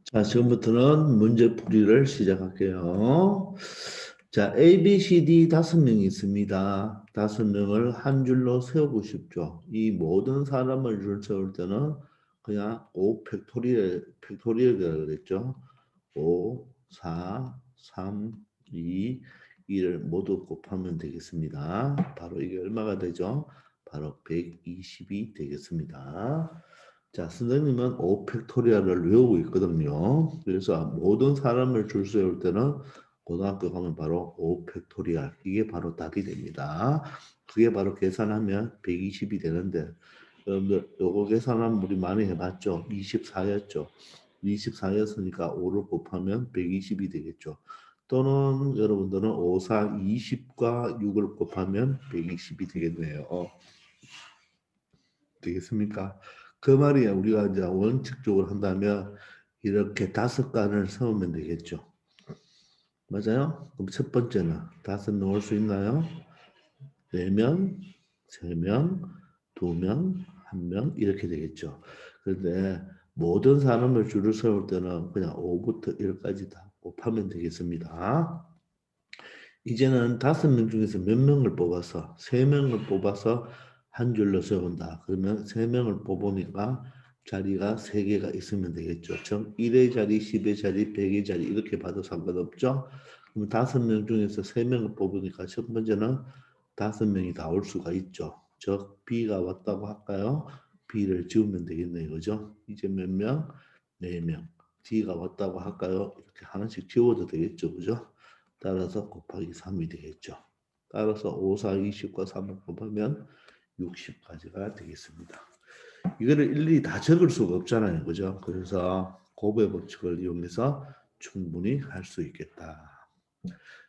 자, 지금부터는 문제풀이를 시작할게요. 자, A, B, C, D 5명이 있습니다. 5명을 한 줄로 세우고 싶죠. 이 모든 사람을 줄 세울 때는 그냥 5 팩토리얼이라고 그랬죠. 5, 4, 3, 2, 1을 모두 곱하면 되겠습니다. 바로 이게 얼마가 되죠? 바로 120이 되겠습니다. 자, 선생님은 5 팩토리얼을 외우고 있거든요. 그래서 모든 사람을 줄 세울 때는 고등학교 가면 바로 5 팩토리얼. 이게 바로 답이 됩니다. 그게 바로 계산하면 120이 되는데, 여러분들, 요거 계산하면 우리 많이 해봤죠? 24였죠? 24였으니까 5를 곱하면 120이 되겠죠. 또는 여러분들은 5, 4, 20과 6을 곱하면 120이 되겠네요. 되겠습니까? 그 말이야. 우리가 이제 원칙적으로 한다면 이렇게 5간을 세우면 되겠죠. 맞아요? 그럼 첫 번째는 5 넣을 수 있나요? 4명, 3명, 2명, 1명 이렇게 되겠죠. 그런데 모든 사람을 줄을 세울 때는 그냥 5부터 1까지 다 곱하면 되겠습니다. 이제는 5명 중에서 몇 명을 뽑아서 3명을 뽑아서 한 줄로 세운다. 그러면 3명을 뽑으니까 자리가 3개가 있으면 되겠죠. 즉 1의 자리, 10의 자리, 100의 자리 이렇게 봐도 상관없죠. 그럼 5명 중에서 3명을 뽑으니까 첫 번째는 5명이 다 올 수가 있죠. 즉 B가 왔다고 할까요? B를 지우면 되겠네요. 그죠? 이제 몇 명? 4명. D가 왔다고 할까요? 이렇게 하나씩 지워도 되겠죠. 그죠? 따라서 곱하기 3이 되겠죠. 따라서 5, 4, 20과 3을 곱하면 60까지가 되겠습니다. 이거를 일일이 다 적을 수가 없잖아요. 그죠? 그래서 곱의 법칙을 이용해서 충분히 할 수 있겠다.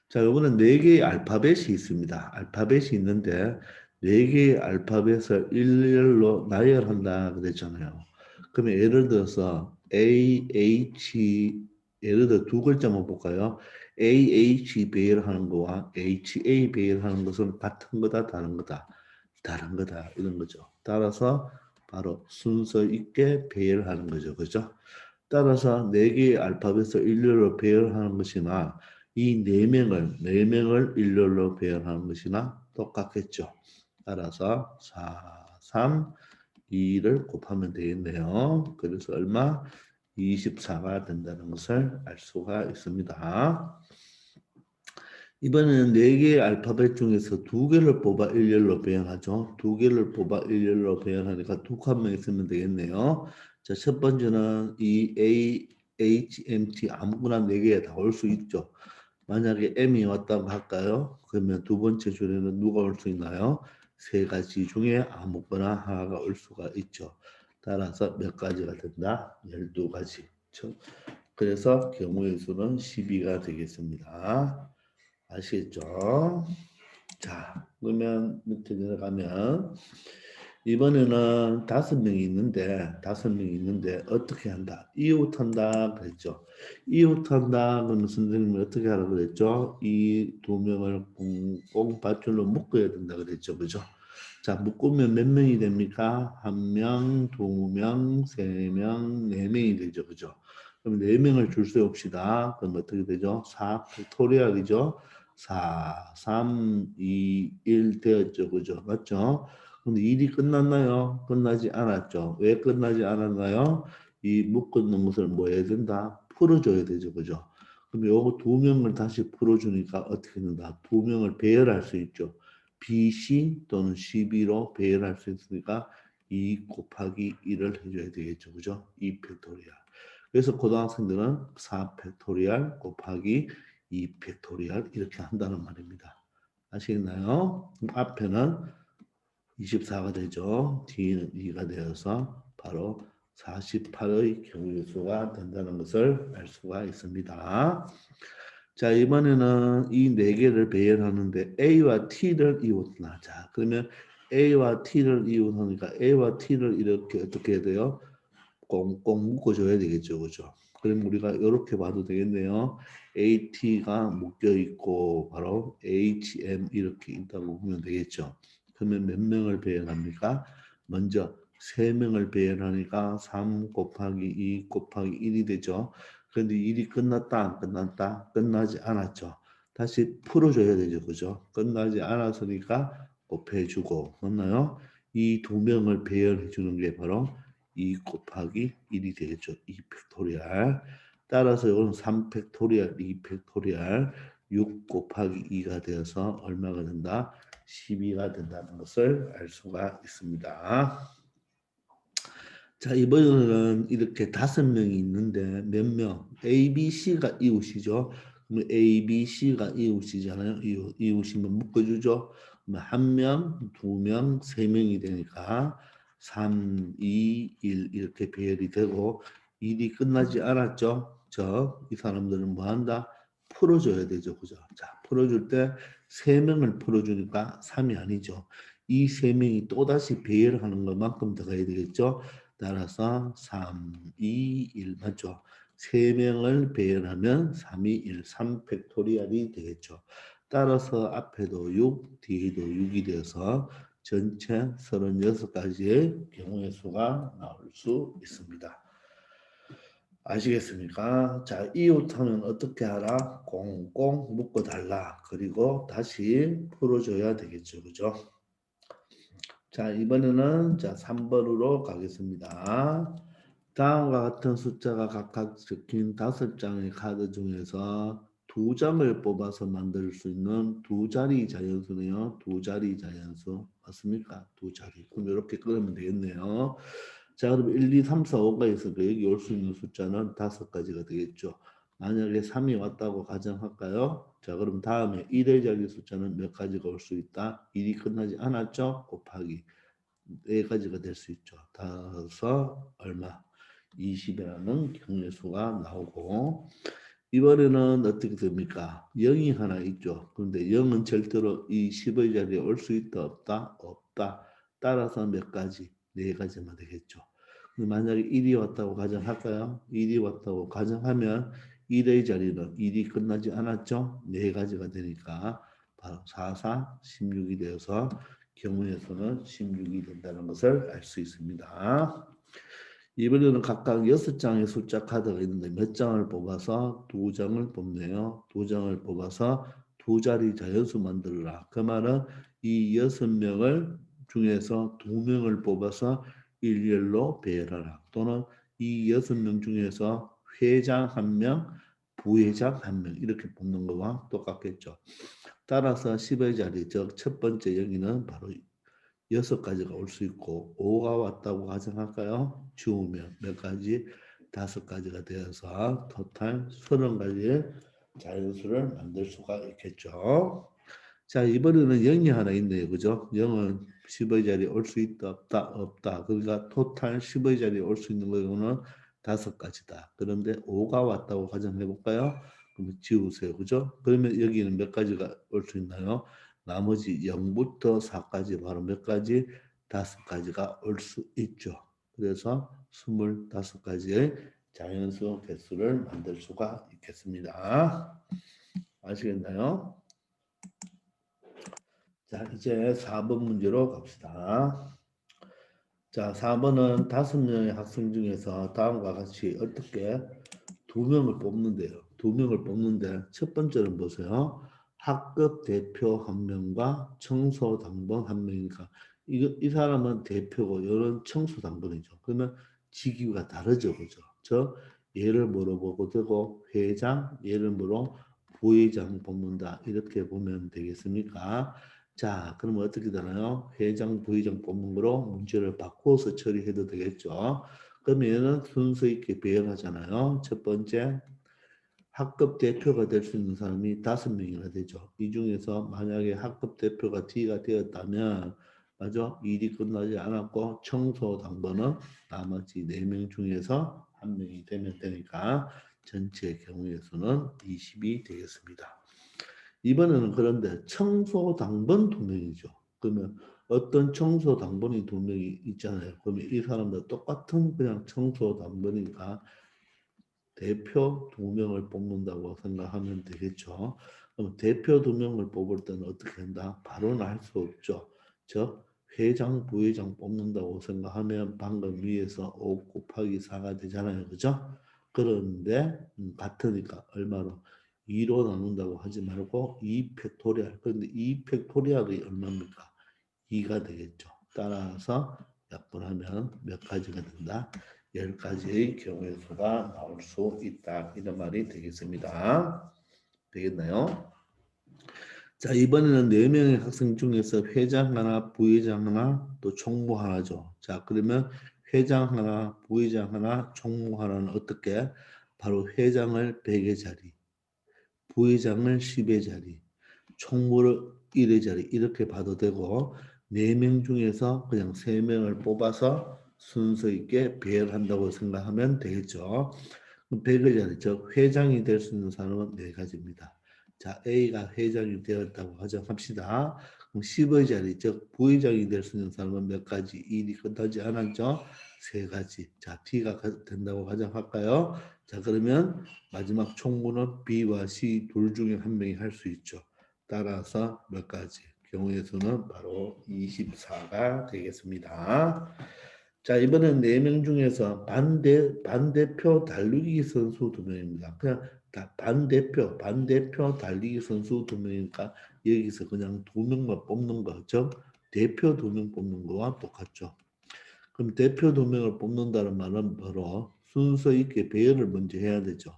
자, 이거는 4개의 알파벳이 있습니다. 알파벳이 있는데 4개의 알파벳을 일렬로 나열한다 그랬잖아요. 그러면 예를 들어서 A, H, 예를 들어 두 글자만 볼까요? A, H 배열하는 거와 H, A 배열하는 것은 같은 거다, 다른 거다. 다른 거다, 이런 거죠. 따라서 바로 순서 있게 배열하는 거죠. 그죠? 따라서 4개의 알파벳을 일렬로 배열하는 것이나 이 4명을 일렬로 배열하는 것이나 똑같겠죠. 따라서 4, 3, 2를 곱하면 되겠네요. 그래서 얼마? 24가 된다는 것을 알 수가 있습니다. 이번에는 4개의 알파벳 중에서 2개를 뽑아 일렬로 배열하죠. 2개를 뽑아 일렬로 배열하니까 두 칸만 있으면 되겠네요. 자, 첫 번째는 이 A, H, M, T 아무거나 4개에 다 올 수 있죠. 만약에 M이 왔다고 할까요? 그러면 두 번째 줄에는 누가 올 수 있나요? 3가지 중에 아무거나 하나가 올 수가 있죠. 따라서 몇 가지가 된다? 12가지. 그래서 경우의 수는 12가 되겠습니다. 아시겠죠? 자, 그러면 밑에 내려가면 이번에는 5명이 있는데 어떻게 한다? 이웃한다 그랬죠. 이웃한다 그러면 선생님이 어떻게 하라고 그랬죠? 이 2명을 꽁꽁 밧줄로 묶어야 된다 그랬죠. 그죠? 자, 묶으면 몇 명이 됩니까? 1명, 2명, 3명, 4명이 되죠. 그죠? 그럼 4명을 줄 세웁시다. 그럼 어떻게 되죠? 4 팩토리얼이죠. 4, 3, 2, 1 되었죠. 그죠? 맞죠? 근데 일이 끝났나요? 끝나지 않았죠. 왜 끝나지 않았나요? 이 묶어놓은 것을 뭐 해야 된다? 풀어줘야 되죠. 그죠? 그럼 요거 2명을 다시 풀어주니까 어떻게 된다? 2명을 배열할 수 있죠. BC 또는 CB로 배열할 수 있으니까 2 곱하기 1을 해줘야 되겠죠. 그죠? 2 팩토리얼. 그래서 고등학생들은 4 팩토리얼 곱하기 2 팩토리얼 이렇게 한다는 말입니다. 아시겠나요? 앞에는 24가 되죠. D는 2가 되어서 바로 48의 경우의 수가 된다는 것을 알 수가 있습니다. 자, 이번에는 이 4개를 배열하는데 A와 T를 이웃하자. 그러면 A와 T를 이웃하니까 A와 T를 이렇게 어떻게 해야 돼요? 꽁꽁 묶어줘야 되겠죠. 그죠? 그럼 우리가 이렇게 봐도 되겠네요. AT가 묶여 있고 바로 HM 이렇게 있다고 보면 되겠죠. 그러면 몇 명을 배열합니까? 먼저 3명을 배열하니까 3 곱하기 2 곱하기 1이 되죠. 그런데 일이 끝났다 안 끝났다? 끝나지 않았죠. 다시 풀어줘야 되죠. 그죠? 끝나지 않았으니까 곱해주고 맞나요? 이 2명을 배열해 주는 게 바로 2 곱하기 1이 되겠죠. 2 팩토리얼. 따라서 이거는 3 팩토리얼, 2 팩토리얼, 6 곱하기 2가 되어서 얼마가 된다? 12가 된다는 것을 알 수가 있습니다. 자, 이번에는 이렇게 5명이 있는데 몇 명? A, B, C가 이웃이죠. 그러면 A, B, C가 이웃이잖아요. 이웃이면 묶어주죠. 그러면 1명, 2명, 3명이 되니까 3, 2, 1 이렇게 배열이 되고 일이 끝나지 않았죠. 이 사람들은 뭐 한다? 풀어줘야 되죠. 그죠? 자, 풀어줄 때 3명을 풀어주니까 3이 아니죠. 이 3명이 또다시 배열하는 것만큼 들어가야 되겠죠. 따라서 3, 2, 1 맞죠? 3명을 배열하면 3, 2, 1, 3 팩토리얼이 되겠죠. 따라서 앞에도 6, 뒤에도 6이 되어서 전체 36가지의 경우의 수가 나올 수 있습니다. 아시겠습니까? 자, 이웃하면 어떻게 하라? 꽁꽁 묶어달라. 그리고 다시 풀어줘야 되겠죠. 그죠? 자, 이번에는 자, 3번으로 가겠습니다. 다음과 같은 숫자가 각각 적힌 5장의 카드 중에서 2장을 뽑아서 만들 수 있는 두 자리 자연수네요. 두 자리 자연수. 맞습니까? 두 자리. 그럼 이렇게 끊으면 되겠네요. 자, 그럼 1, 2, 3, 4, 5가 있으니까 여기 올 수 있는 숫자는 5가지가 되겠죠. 만약에 3이 왔다고 가정할까요? 자, 그럼 다음에 1의 자리 숫자는 몇 가지가 올 수 있다? 1이 끝나지 않았죠? 곱하기 4가지가 될 수 있죠. 따라서 얼마? 20이라는 경우의 수가 나오고 이번에는 어떻게 됩니까? 0이 하나 있죠. 그런데 0은 절대로 이 10의 자리에 올 수 있다 없다? 없다. 따라서 몇 가지? 4가지만 되겠죠. 만약에 1이 왔다고 가정할까요? 1이 왔다고 가정하면 1의 자리는 1이 끝나지 않았죠? 4가지가 되니까 바로 4, 4, 16이 되어서 경우의 수는 16이 된다는 것을 알 수 있습니다. 이번에는 각각 6장의 숫자 카드가 있는데 몇 장을 뽑아서 2장을 뽑네요. 2장을 뽑아서 두 자리 자연수 만들어라. 그 말은 이 6명을 중에서 2명을 뽑아서 일렬로 배열하라. 또는 이 6명 중에서 회장 1명, 부회장 1명 이렇게 뽑는 거와 똑같겠죠. 따라서 10의 자리, 즉 첫 번째 여기는 바로 6가지가 올 수 있고 5가 왔다고 가정할까요? 주우면 몇 가지? 5가지가 되어서 토탈 30가지의 자연수를 만들 수가 있겠죠. 자, 이번에는 0이 하나 있네요. 그죠? 0은 10의 자리에 올 수 있다, 없다, 없다. 그러니까 토탈 10의 자리에 올 수 있는 거는 5가지다. 그런데 5가 왔다고 가정해 볼까요? 그러면 지우세요. 그죠? 그러면 여기는 몇 가지가 올 수 있나요? 나머지 0부터 4까지 바로 몇 가지? 5가지가 올 수 있죠. 그래서 25가지의 자연수 개수를 만들 수가 있겠습니다. 아시겠나요? 자, 이제 4번 문제로 갑시다. 자, 4번은 5명의 학생 중에서 다음과 같이 어떻게 2명을 뽑는데요. 2명을 뽑는데 첫 번째는 보세요. 학급 대표 1명과 청소 당번 1명이니까 이 사람은 대표고 이런 청소 당번이죠. 그러면 직위가 다르죠. 그죠? 얘를 물어보고 되고 회장, 얘를 물어 부회장 뽑는다. 이렇게 보면 되겠습니까? 자, 그러면 어떻게 되나요? 회장, 부회장 뽑는 거로 문제를 바꿔서 처리해도 되겠죠. 그러면 얘는 순서 있게 배열하잖아요. 첫 번째, 학급 대표가 될 수 있는 사람이 5명이나 되죠. 이 중에서 만약에 학급 대표가 D가 되었다면, 맞아? 일이 끝나지 않았고, 청소 당번은 나머지 4명 중에서 1명이 되면 되니까, 전체 경우의 수는 20이 되겠습니다. 이번에는 그런데 청소 당번 2명이죠. 그러면 어떤 청소 당번이 2명이 있잖아요. 그러면 이 사람들 똑같은 그냥 청소 당번이니까 대표 2명을 뽑는다고 생각하면 되겠죠. 그럼 대표 2명을 뽑을 때는 어떻게 한다? 바로는 할 수 없죠. 즉 회장, 부회장 뽑는다고 생각하면 방금 위에서 5 곱하기 4가 되잖아요. 그죠? 그런데 같으니까 얼마로? 2로 나눈다고 하지 말고 2 팩토리얼. 그런데 2 팩토리얼이 얼마입니까? 2가 되겠죠. 따라서 약분하면 몇 가지가 된다? 10가지의 경우의 수가 나올 수 있다. 이런 말이 되겠습니다. 되겠나요? 자, 이번에는 4명의 학생 중에서 회장 하나, 부회장 하나, 또 총무 하나죠. 자, 그러면 회장 하나, 부회장 하나, 총무 하나는 어떻게? 바로 회장을 100의 자리, 부회장을 10의 자리, 총무를 1의 자리 이렇게 봐도 되고 4명 중에서 그냥 3명을 뽑아서 순서 있게 배열한다고 생각하면 되겠죠. 100의 자리, 즉 회장이 될 수 있는 사람은 4가지입니다. 자, A가 회장이 되었다고 가정합시다. 그럼 10의 자리, 즉 부회장이 될 수 있는 사람은 몇 가지? 일이 끝나지 않았죠? 3가지. 자, T가 된다고 가정할까요? 자, 그러면 마지막 총무는 B와 C 둘 중에 한 명이 할 수 있죠. 따라서 몇 가지? 경우의 수는 바로 24가 되겠습니다. 자, 이번엔 4명 중에서 반대표 달리기 선수 2명입니다. 그냥 반대표 달리기 선수 2명이니까 여기서 그냥 2명만 뽑는 거죠. 대표 2명 뽑는 거와 똑같죠. 그럼 대표 2명을 뽑는다는 말은 바로 순서 있게 배열을 먼저 해야 되죠.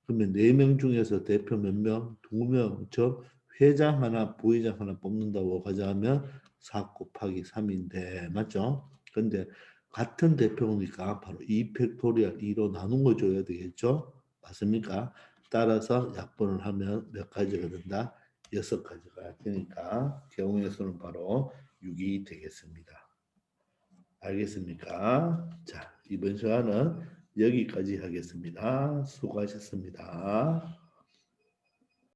그러면 4명 중에서 대표 몇 명? 2명, 즉 회장 하나, 부회장 하나 뽑는다고 가정하면 4 곱하기 3인데 맞죠? 근데 같은 대표니까 바로 2 팩토리얼 2로 나눈 거 줘야 되겠죠? 맞습니까? 따라서 약분을 하면 몇 가지가 된다? 6가지가 되니까 경우의 수는 바로 6이 되겠습니다. 알겠습니까? 자, 이번 시간은 여기까지 하겠습니다. 수고하셨습니다.